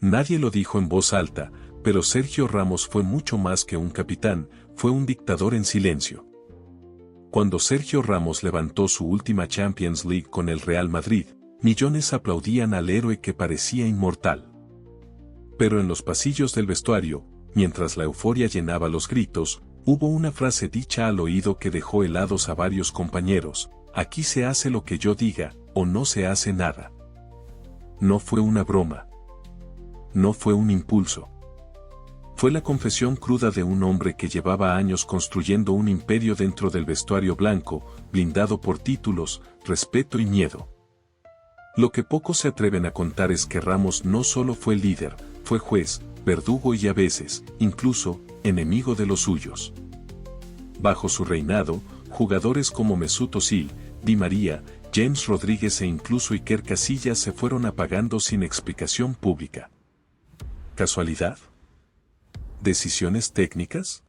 Nadie lo dijo en voz alta, pero Sergio Ramos fue mucho más que un capitán, fue un dictador en silencio. Cuando Sergio Ramos levantó su última Champions League con el Real Madrid, millones aplaudían al héroe que parecía inmortal. Pero en los pasillos del vestuario, mientras la euforia llenaba los gritos, hubo una frase dicha al oído que dejó helados a varios compañeros: aquí se hace lo que yo diga, o no se hace nada. No fue una broma. No fue un impulso. Fue la confesión cruda de un hombre que llevaba años construyendo un imperio dentro del vestuario blanco, blindado por títulos, respeto y miedo. Lo que pocos se atreven a contar es que Ramos no solo fue líder, fue juez, verdugo y a veces, incluso, enemigo de los suyos. Bajo su reinado, jugadores como Mesut Özil, Di María, James Rodríguez e incluso Iker Casillas se fueron apagando sin explicación pública. ¿Casualidad? ¿Decisiones técnicas?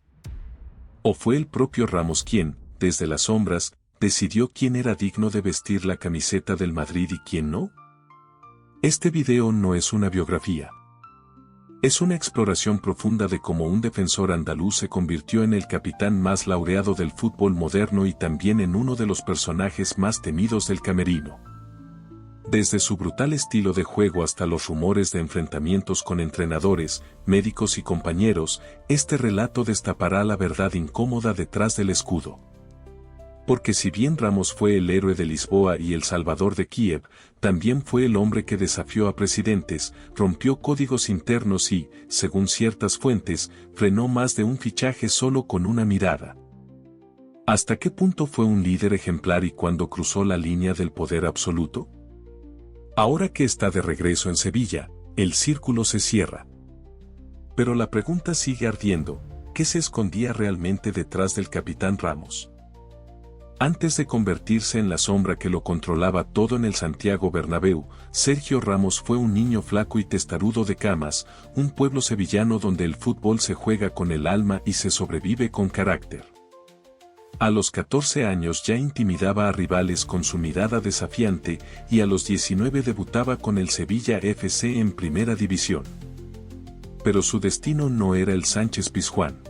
¿O fue el propio Ramos quien, desde las sombras, decidió quién era digno de vestir la camiseta del Madrid y quién no? Este video no es una biografía. Es una exploración profunda de cómo un defensor andaluz se convirtió en el capitán más laureado del fútbol moderno y también en uno de los personajes más temidos del camerino. Desde su brutal estilo de juego hasta los rumores de enfrentamientos con entrenadores, médicos y compañeros, este relato destapará la verdad incómoda detrás del escudo. Porque si bien Ramos fue el héroe de Lisboa y el salvador de Kiev, también fue el hombre que desafió a presidentes, rompió códigos internos y, según ciertas fuentes, frenó más de un fichaje solo con una mirada. ¿Hasta qué punto fue un líder ejemplar y cuándo cruzó la línea del poder absoluto? Ahora que está de regreso en Sevilla, el círculo se cierra. Pero la pregunta sigue ardiendo: ¿qué se escondía realmente detrás del capitán Ramos? Antes de convertirse en la sombra que lo controlaba todo en el Santiago Bernabéu, Sergio Ramos fue un niño flaco y testarudo de Camas, un pueblo sevillano donde el fútbol se juega con el alma y se sobrevive con carácter. A los 14 años ya intimidaba a rivales con su mirada desafiante y a los 19 debutaba con el Sevilla FC en Primera División. Pero su destino no era el Sánchez Pizjuán.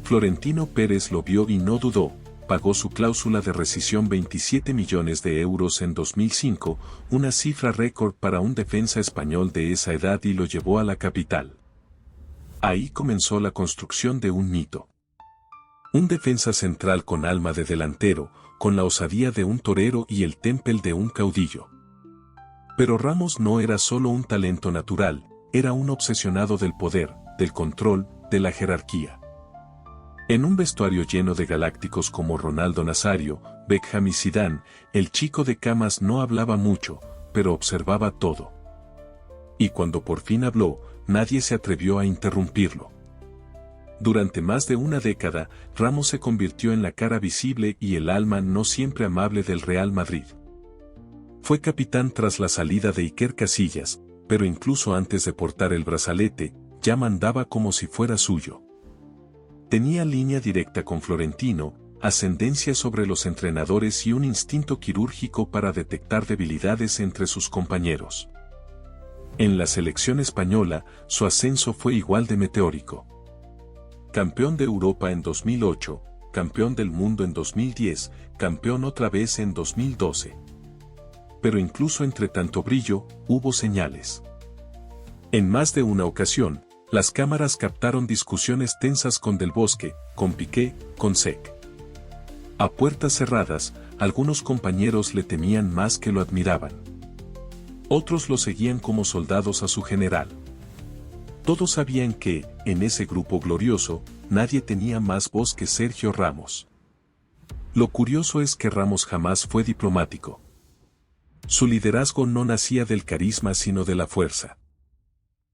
Florentino Pérez lo vio y no dudó, pagó su cláusula de rescisión 27 millones de euros en 2005, una cifra récord para un defensa español de esa edad, y lo llevó a la capital. Ahí comenzó la construcción de un mito. Un defensa central con alma de delantero, con la osadía de un torero y el temple de un caudillo. Pero Ramos no era solo un talento natural, era un obsesionado del poder, del control, de la jerarquía. En un vestuario lleno de galácticos como Ronaldo Nazario, Beckham y Zidane, el chico de Camas no hablaba mucho, pero observaba todo. Y cuando por fin habló, nadie se atrevió a interrumpirlo. Durante más de una década, Ramos se convirtió en la cara visible y el alma no siempre amable del Real Madrid. Fue capitán tras la salida de Iker Casillas, pero incluso antes de portar el brazalete, ya mandaba como si fuera suyo. Tenía línea directa con Florentino, ascendencia sobre los entrenadores y un instinto quirúrgico para detectar debilidades entre sus compañeros. En la selección española, su ascenso fue igual de meteórico. Campeón de Europa en 2008, campeón del mundo en 2010, campeón otra vez en 2012. Pero incluso entre tanto brillo, hubo señales. En más de una ocasión, las cámaras captaron discusiones tensas con Del Bosque, con Piqué, con Cech. A puertas cerradas, algunos compañeros le temían más que lo admiraban. Otros lo seguían como soldados a su general. Todos sabían que, en ese grupo glorioso, nadie tenía más voz que Sergio Ramos. Lo curioso es que Ramos jamás fue diplomático. Su liderazgo no nacía del carisma sino de la fuerza.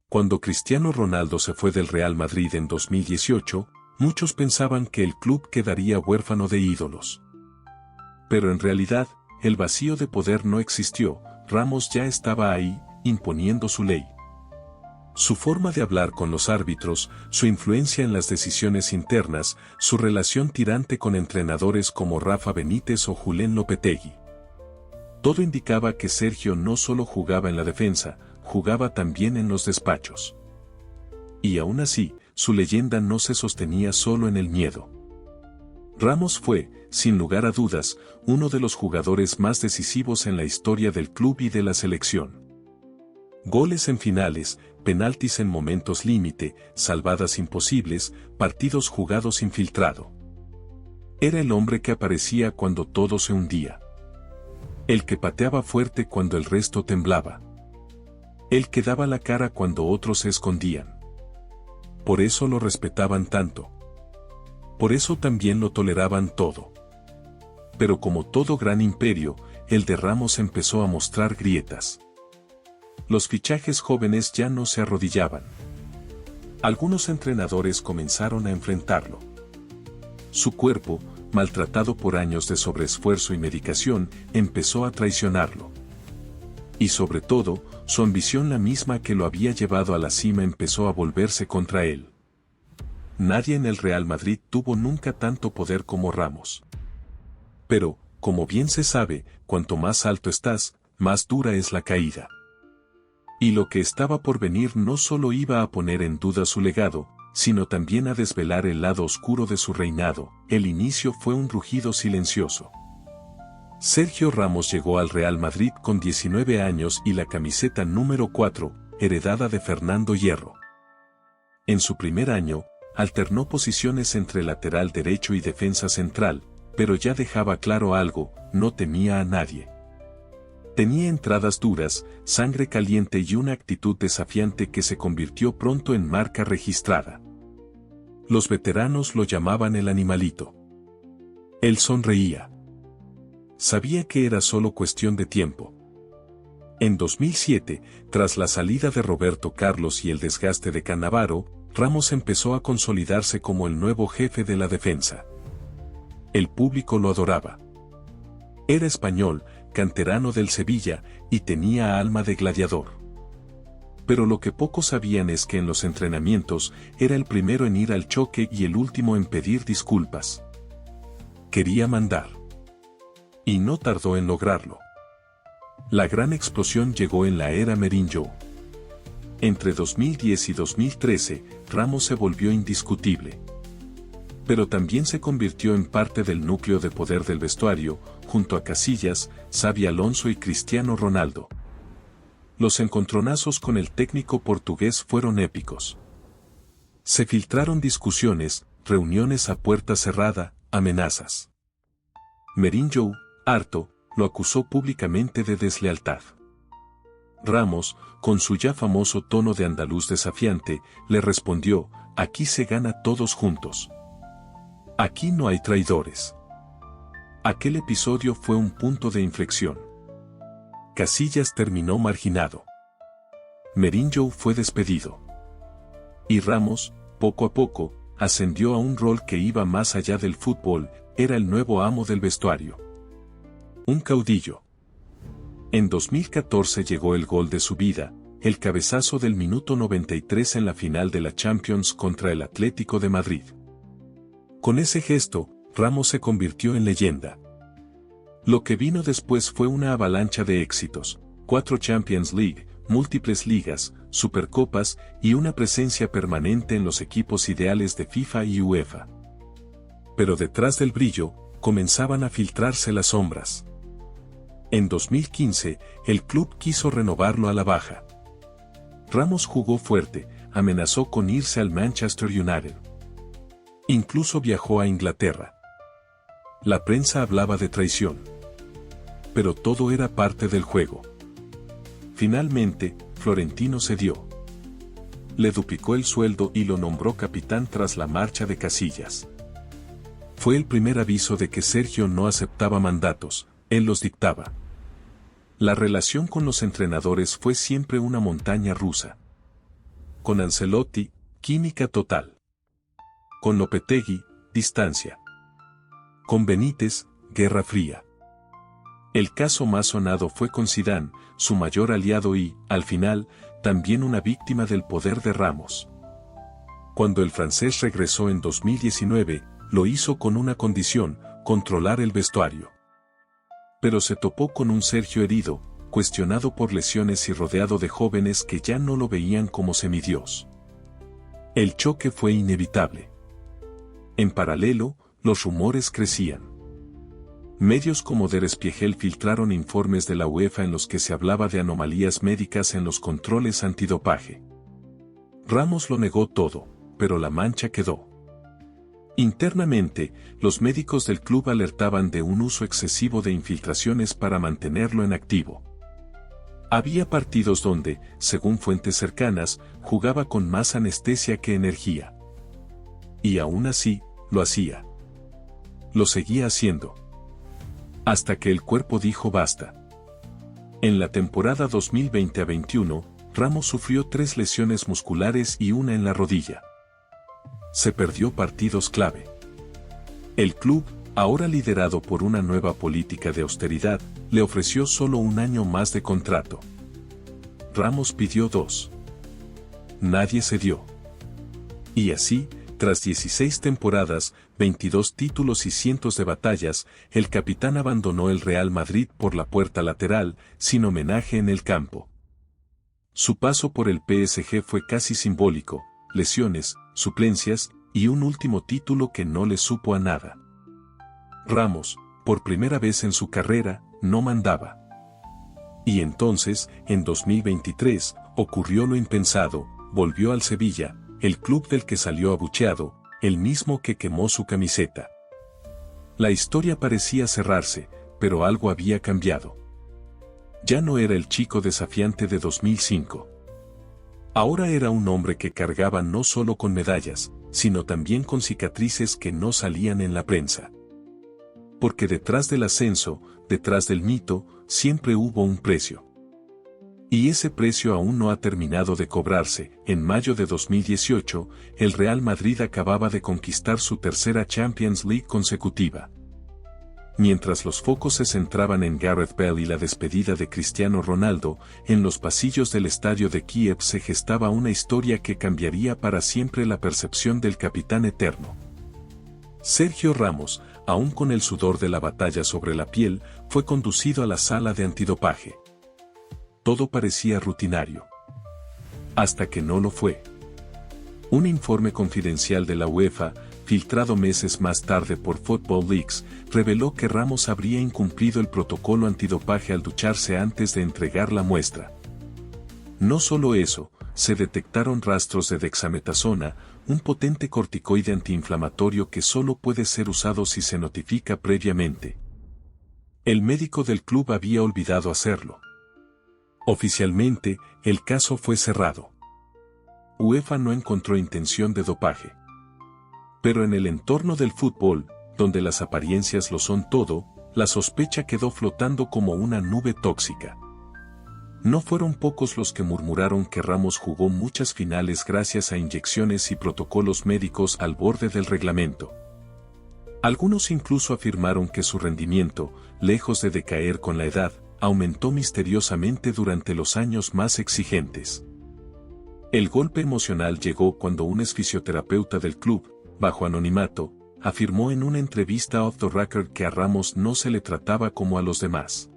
Cuando Cristiano Ronaldo se fue del Real Madrid en 2018, muchos pensaban que el club quedaría huérfano de ídolos. Pero en realidad, el vacío de poder no existió, Ramos ya estaba ahí, imponiendo su ley. Su forma de hablar con los árbitros, su influencia en las decisiones internas, su relación tirante con entrenadores como Rafa Benítez o Julen Lopetegui. Todo indicaba que Sergio no solo jugaba en la defensa, jugaba también en los despachos. Y aún así, su leyenda no se sostenía solo en el miedo. Ramos fue, sin lugar a dudas, uno de los jugadores más decisivos en la historia del club y de la selección. Goles en finales, penaltis en momentos límite, salvadas imposibles, partidos jugados infiltrado. Era el hombre que aparecía cuando todo se hundía. El que pateaba fuerte cuando el resto temblaba. El que daba la cara cuando otros se escondían. Por eso lo respetaban tanto. Por eso también lo toleraban todo. Pero como todo gran imperio, el de Ramos empezó a mostrar grietas. Los fichajes jóvenes ya no se arrodillaban. Algunos entrenadores comenzaron a enfrentarlo. Su cuerpo, maltratado por años de sobreesfuerzo y medicación, empezó a traicionarlo. Y sobre todo, su ambición, la misma que lo había llevado a la cima, empezó a volverse contra él. Nadie en el Real Madrid tuvo nunca tanto poder como Ramos. Pero, como bien se sabe, cuanto más alto estás, más dura es la caída. Y lo que estaba por venir no solo iba a poner en duda su legado, sino también a desvelar el lado oscuro de su reinado. El inicio fue un rugido silencioso. Sergio Ramos llegó al Real Madrid con 19 años y la camiseta número 4, heredada de Fernando Hierro. En su primer año, alternó posiciones entre lateral derecho y defensa central, pero ya dejaba claro algo: no temía a nadie. Tenía entradas duras, sangre caliente y una actitud desafiante que se convirtió pronto en marca registrada. Los veteranos lo llamaban el animalito. Él sonreía. Sabía que era solo cuestión de tiempo. En 2007, tras la salida de Roberto Carlos y el desgaste de Cannavaro, Ramos empezó a consolidarse como el nuevo jefe de la defensa. El público lo adoraba. Era español, canterano del Sevilla, y tenía alma de gladiador. Pero lo que pocos sabían es que en los entrenamientos era el primero en ir al choque y el último en pedir disculpas. Quería mandar. Y no tardó en lograrlo. La gran explosión llegó en la era Mourinho. Entre 2010 y 2013, Ramos se volvió indiscutible. Pero también se convirtió en parte del núcleo de poder del vestuario, junto a Casillas, Xabi Alonso y Cristiano Ronaldo. Los encontronazos con el técnico portugués fueron épicos. Se filtraron discusiones, reuniones a puerta cerrada, amenazas. Mourinho, harto, lo acusó públicamente de deslealtad. Ramos, con su ya famoso tono de andaluz desafiante, le respondió: aquí se gana todos juntos. Aquí no hay traidores. Aquel episodio fue un punto de inflexión. Casillas terminó marginado. Mourinho fue despedido. Y Ramos, poco a poco, ascendió a un rol que iba más allá del fútbol. Era el nuevo amo del vestuario. Un caudillo. En 2014 llegó el gol de su vida, el cabezazo del minuto 93 en la final de la Champions contra el Atlético de Madrid. Con ese gesto, Ramos se convirtió en leyenda. Lo que vino después fue una avalancha de éxitos: 4 Champions League, múltiples ligas, supercopas y una presencia permanente en los equipos ideales de FIFA y UEFA. Pero detrás del brillo, comenzaban a filtrarse las sombras. En 2015, el club quiso renovarlo a la baja. Ramos jugó fuerte, amenazó con irse al Manchester United. Incluso viajó a Inglaterra. La prensa hablaba de traición. Pero todo era parte del juego. Finalmente, Florentino cedió. Le duplicó el sueldo y lo nombró capitán tras la marcha de Casillas. Fue el primer aviso de que Sergio no aceptaba mandatos, él los dictaba. La relación con los entrenadores fue siempre una montaña rusa. Con Ancelotti, química total. Con Lopetegui, distancia. Con Benítez, guerra fría. El caso más sonado fue con Zidane, su mayor aliado y, al final, también una víctima del poder de Ramos. Cuando el francés regresó en 2019, lo hizo con una condición: controlar el vestuario. Pero se topó con un Sergio herido, cuestionado por lesiones y rodeado de jóvenes que ya no lo veían como semidios. El choque fue inevitable. En paralelo, los rumores crecían. Medios como Der Spiegel filtraron informes de la UEFA en los que se hablaba de anomalías médicas en los controles antidopaje. Ramos lo negó todo, pero la mancha quedó. Internamente, los médicos del club alertaban de un uso excesivo de infiltraciones para mantenerlo en activo. Había partidos donde, según fuentes cercanas, jugaba con más anestesia que energía. Y aún así, lo hacía. Lo seguía haciendo. Hasta que el cuerpo dijo basta. En la temporada 2020-21, Ramos sufrió 3 lesiones musculares y una en la rodilla. Se perdió partidos clave. El club, ahora liderado por una nueva política de austeridad, le ofreció solo un año más de contrato. Ramos pidió 2. Nadie cedió. Y así, tras 16 temporadas, 22 títulos y cientos de batallas, el capitán abandonó el Real Madrid por la puerta lateral, sin homenaje en el campo. Su paso por el PSG fue casi simbólico, lesiones, suplencias, y un último título que no le supo a nada. Ramos, por primera vez en su carrera, no mandaba. Y entonces, en 2023, ocurrió lo impensado, volvió al Sevilla, el club del que salió abucheado, el mismo que quemó su camiseta. La historia parecía cerrarse, pero algo había cambiado. Ya no era el chico desafiante de 2005. Ahora era un hombre que cargaba no solo con medallas, sino también con cicatrices que no salían en la prensa. Porque detrás del ascenso, detrás del mito, siempre hubo un precio. Y ese precio aún no ha terminado de cobrarse. En mayo de 2018, el Real Madrid acababa de conquistar su tercera Champions League consecutiva. Mientras los focos se centraban en Gareth Bale y la despedida de Cristiano Ronaldo, en los pasillos del estadio de Kiev se gestaba una historia que cambiaría para siempre la percepción del capitán eterno. Sergio Ramos, aún con el sudor de la batalla sobre la piel, fue conducido a la sala de antidopaje. Todo parecía rutinario. Hasta que no lo fue. Un informe confidencial de la UEFA, filtrado meses más tarde por Football Leaks, reveló que Ramos habría incumplido el protocolo antidopaje al ducharse antes de entregar la muestra. No solo eso, se detectaron rastros de dexametasona, un potente corticoide antiinflamatorio que solo puede ser usado si se notifica previamente. El médico del club había olvidado hacerlo. Oficialmente, el caso fue cerrado. UEFA no encontró intención de dopaje. Pero en el entorno del fútbol, donde las apariencias lo son todo, la sospecha quedó flotando como una nube tóxica. No fueron pocos los que murmuraron que Ramos jugó muchas finales gracias a inyecciones y protocolos médicos al borde del reglamento. Algunos incluso afirmaron que su rendimiento, lejos de decaer con la edad, aumentó misteriosamente durante los años más exigentes. El golpe emocional llegó cuando un exfisioterapeuta del club, bajo anonimato, afirmó en una entrevista off the record que a Ramos no se le trataba como a los demás.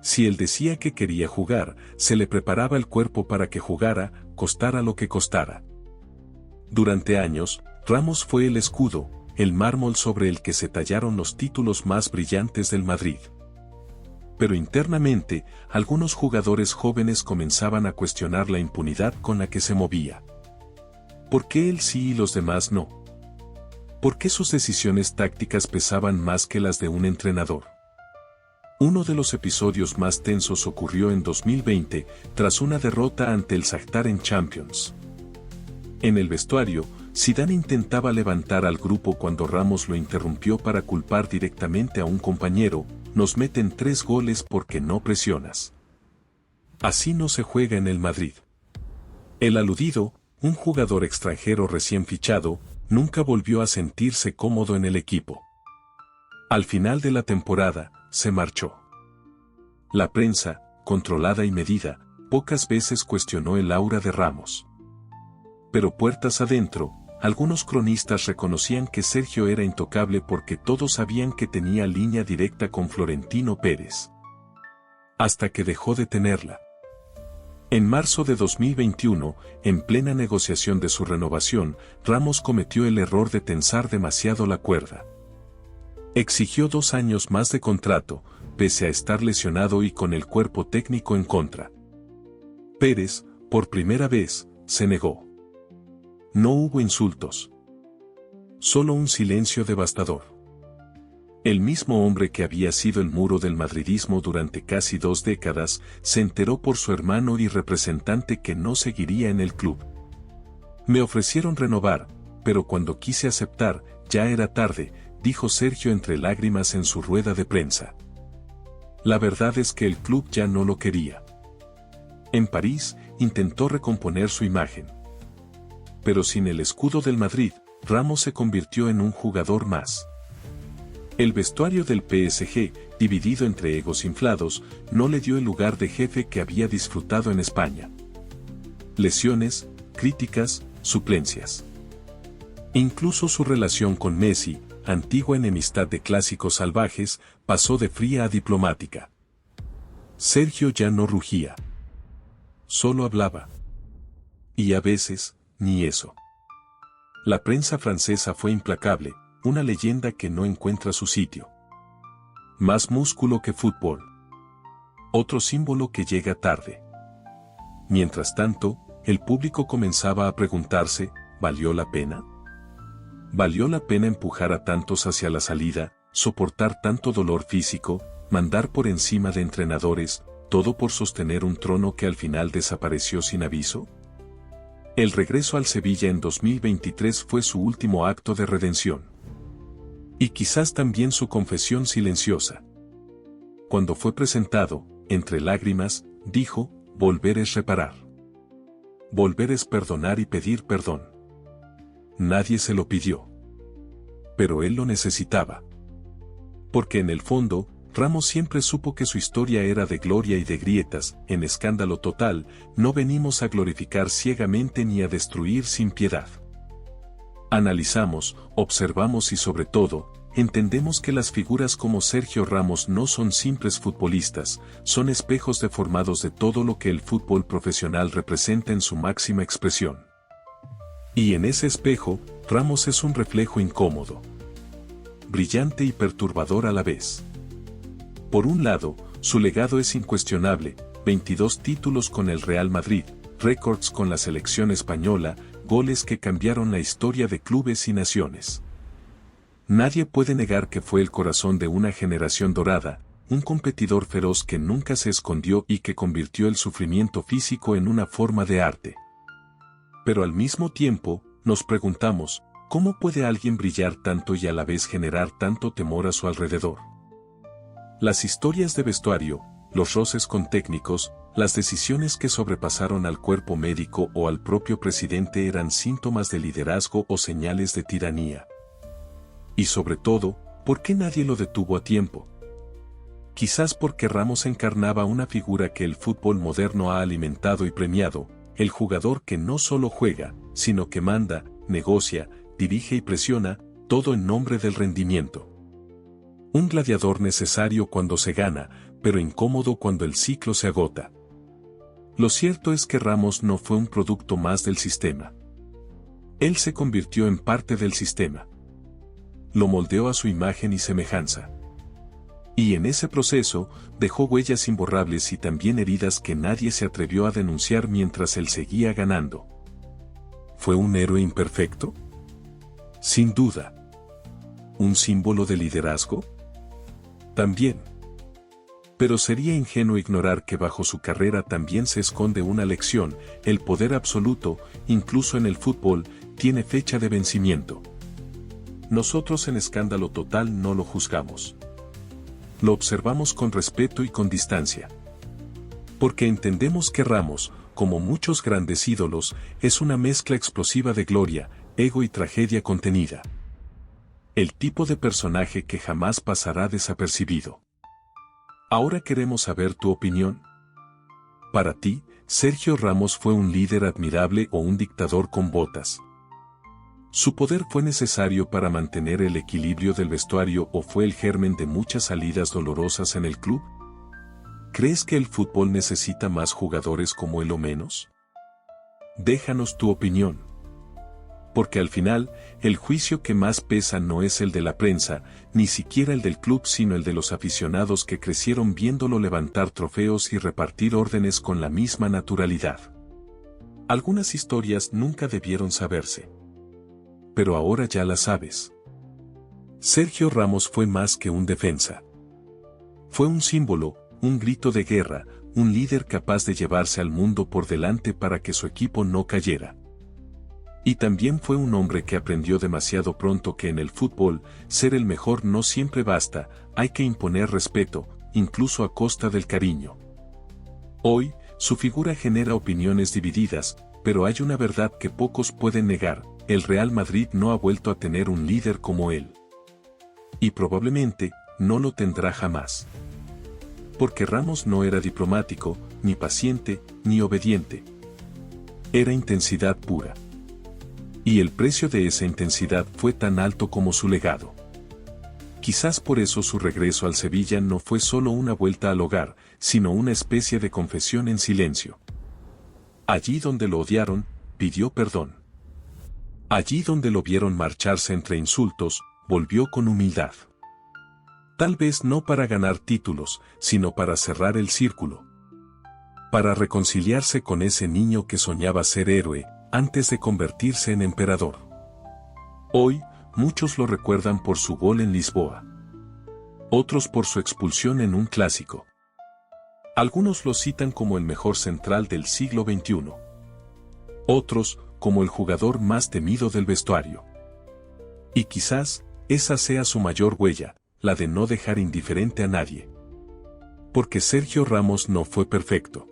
Si él decía que quería jugar, se le preparaba el cuerpo para que jugara, costara lo que costara. Durante años, Ramos fue el escudo, el mármol sobre el que se tallaron los títulos más brillantes del Madrid. Pero internamente, algunos jugadores jóvenes comenzaban a cuestionar la impunidad con la que se movía. ¿Por qué él sí y los demás no? ¿Por qué sus decisiones tácticas pesaban más que las de un entrenador? Uno de los episodios más tensos ocurrió en 2020, tras una derrota ante el Shakhtar en Champions. En el vestuario, Zidane intentaba levantar al grupo cuando Ramos lo interrumpió para culpar directamente a un compañero: nos meten 3 goles porque no presionas. Así no se juega en el Madrid. El aludido, un jugador extranjero recién fichado, nunca volvió a sentirse cómodo en el equipo. Al final de la temporada, se marchó. La prensa, controlada y medida, pocas veces cuestionó el aura de Ramos. Pero puertas adentro, algunos cronistas reconocían que Sergio era intocable porque todos sabían que tenía línea directa con Florentino Pérez. hasta que dejó de tenerla. En marzo de 2021, en plena negociación de su renovación, Ramos cometió el error de tensar demasiado la cuerda. Exigió 2 años más de contrato, pese a estar lesionado y con el cuerpo técnico en contra. Pérez, por primera vez, se negó. No hubo insultos. Solo un silencio devastador. El mismo hombre que había sido el muro del madridismo durante casi 2 décadas, se enteró por su hermano y representante que no seguiría en el club. Me ofrecieron renovar, pero cuando quise aceptar, ya era tarde, dijo Sergio entre lágrimas en su rueda de prensa. La verdad es que el club ya no lo quería. En París, intentó recomponer su imagen. Pero sin el escudo del Madrid, Ramos se convirtió en un jugador más. El vestuario del PSG, dividido entre egos inflados, no le dio el lugar de jefe que había disfrutado en España. Lesiones, críticas, suplencias. Incluso su relación con Messi, antigua enemistad de clásicos salvajes, pasó de fría a diplomática. Sergio ya no rugía. Solo hablaba. Y a veces, ni eso. La prensa francesa fue implacable, una leyenda que no encuentra su sitio. Más músculo que fútbol. Otro símbolo que llega tarde. Mientras tanto, el público comenzaba a preguntarse, ¿valió la pena? ¿Valió la pena empujar a tantos hacia la salida, soportar tanto dolor físico, mandar por encima de entrenadores, todo por sostener un trono que al final desapareció sin aviso? El regreso al Sevilla en 2023 fue su último acto de redención. Y quizás también su confesión silenciosa. Cuando fue presentado, entre lágrimas, dijo, volver es reparar. Volver es perdonar y pedir perdón. Nadie se lo pidió. Pero él lo necesitaba. Porque en el fondo, Ramos siempre supo que su historia era de gloria y de grietas. En Escándalo Total, no venimos a glorificar ciegamente ni a destruir sin piedad. Analizamos, observamos y sobre todo, entendemos que las figuras como Sergio Ramos no son simples futbolistas, son espejos deformados de todo lo que el fútbol profesional representa en su máxima expresión. Y en ese espejo, Ramos es un reflejo incómodo, brillante y perturbador a la vez. Por un lado, su legado es incuestionable, 22 títulos con el Real Madrid, récords con la selección española, goles que cambiaron la historia de clubes y naciones. Nadie puede negar que fue el corazón de una generación dorada, un competidor feroz que nunca se escondió y que convirtió el sufrimiento físico en una forma de arte. Pero al mismo tiempo, nos preguntamos, ¿cómo puede alguien brillar tanto y a la vez generar tanto temor a su alrededor? Las historias de vestuario, los roces con técnicos, las decisiones que sobrepasaron al cuerpo médico o al propio presidente eran síntomas de liderazgo o señales de tiranía. Y sobre todo, ¿por qué nadie lo detuvo a tiempo? Quizás porque Ramos encarnaba una figura que el fútbol moderno ha alimentado y premiado, el jugador que no solo juega, sino que manda, negocia, dirige y presiona, todo en nombre del rendimiento. Un gladiador necesario cuando se gana, pero incómodo cuando el ciclo se agota. Lo cierto es que Ramos no fue un producto más del sistema. Él se convirtió en parte del sistema. Lo moldeó a su imagen y semejanza. Y en ese proceso, dejó huellas imborrables y también heridas que nadie se atrevió a denunciar mientras él seguía ganando. ¿Fue un héroe imperfecto? Sin duda. ¿Un símbolo de liderazgo? También. Pero sería ingenuo ignorar que bajo su carrera también se esconde una lección: el poder absoluto, incluso en el fútbol, tiene fecha de vencimiento. Nosotros en Escándalo Total no lo juzgamos. Lo observamos con respeto y con distancia. Porque entendemos que Ramos, como muchos grandes ídolos, es una mezcla explosiva de gloria, ego y tragedia contenida. El tipo de personaje que jamás pasará desapercibido. Ahora queremos saber tu opinión. Para ti, ¿Sergio Ramos fue un líder admirable o un dictador con botas? ¿Su poder fue necesario para mantener el equilibrio del vestuario o fue el germen de muchas salidas dolorosas en el club? ¿Crees que el fútbol necesita más jugadores como él o menos? Déjanos tu opinión. Porque al final, el juicio que más pesa no es el de la prensa, ni siquiera el del club, sino el de los aficionados que crecieron viéndolo levantar trofeos y repartir órdenes con la misma naturalidad. Algunas historias nunca debieron saberse. Pero ahora ya las sabes. Sergio Ramos fue más que un defensa. Fue un símbolo, un grito de guerra, un líder capaz de llevarse al mundo por delante para que su equipo no cayera. Y también fue un hombre que aprendió demasiado pronto que en el fútbol, ser el mejor no siempre basta, hay que imponer respeto, incluso a costa del cariño. Hoy, su figura genera opiniones divididas, pero hay una verdad que pocos pueden negar: el Real Madrid no ha vuelto a tener un líder como él. Y probablemente, no lo tendrá jamás. Porque Ramos no era diplomático, ni paciente, ni obediente. Era intensidad pura. Y el precio de esa intensidad fue tan alto como su legado. Quizás por eso su regreso al Sevilla no fue solo una vuelta al hogar, sino una especie de confesión en silencio. Allí donde lo odiaron, pidió perdón. Allí donde lo vieron marcharse entre insultos, volvió con humildad. Tal vez no para ganar títulos, sino para cerrar el círculo. Para reconciliarse con ese niño que soñaba ser héroe, antes de convertirse en emperador. Hoy, muchos lo recuerdan por su gol en Lisboa. Otros por su expulsión en un clásico. Algunos lo citan como el mejor central del siglo XXI. Otros, como el jugador más temido del vestuario. Y quizás, esa sea su mayor huella, la de no dejar indiferente a nadie. Porque Sergio Ramos no fue perfecto.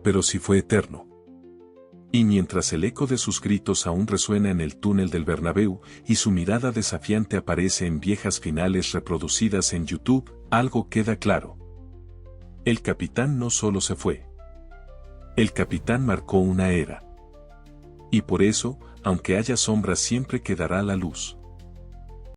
Pero sí fue eterno. Y mientras el eco de sus gritos aún resuena en el túnel del Bernabéu, y su mirada desafiante aparece en viejas finales reproducidas en YouTube, algo queda claro. El capitán no solo se fue. El capitán marcó una era. Y por eso, aunque haya sombras, siempre quedará la luz.